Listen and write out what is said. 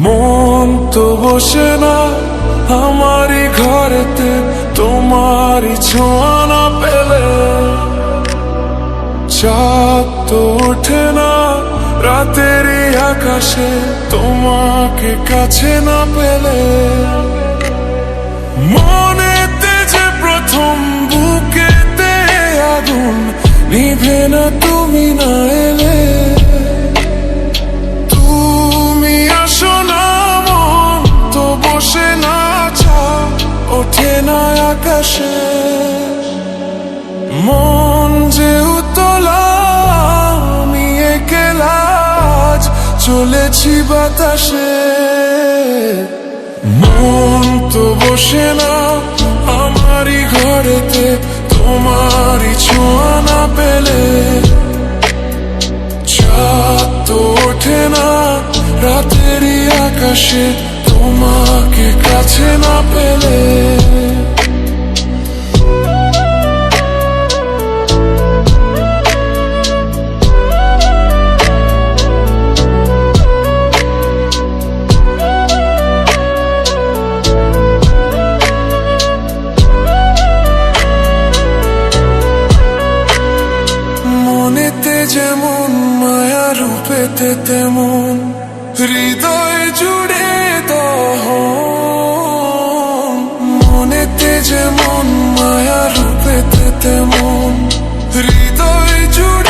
মন তো বসে না আমারই ঘরেতে, তোমারই ছোঁয়া না পেলে। চাঁদ তো ওঠে না রাতেরই আকাশে, তোমাকে কাছে না পেলে। মনেতে যে প্রথম বুকেতে আগুন নিভে না তুমি না এলে। তুমি আসো না মন তো বসে না, চাঁদ ওঠে না আকাশে। মন যে উতলা আমি একলা আজ চলেছি বাতাসে। মন তো বসে না আমারই ঘরেতে, তোমারই ছোঁয়া না পেলে। চাঁদ তো ওঠে না রাতেরই আকাশে, তোমাকে কাছে না পেলে। মনেতে যেমন মায়া রূপেতে তেমন, হৃদয় জুড়ে দহন। মনেতে যেমন মায়া রূপেতে তেমন, হৃদয় জুড়ে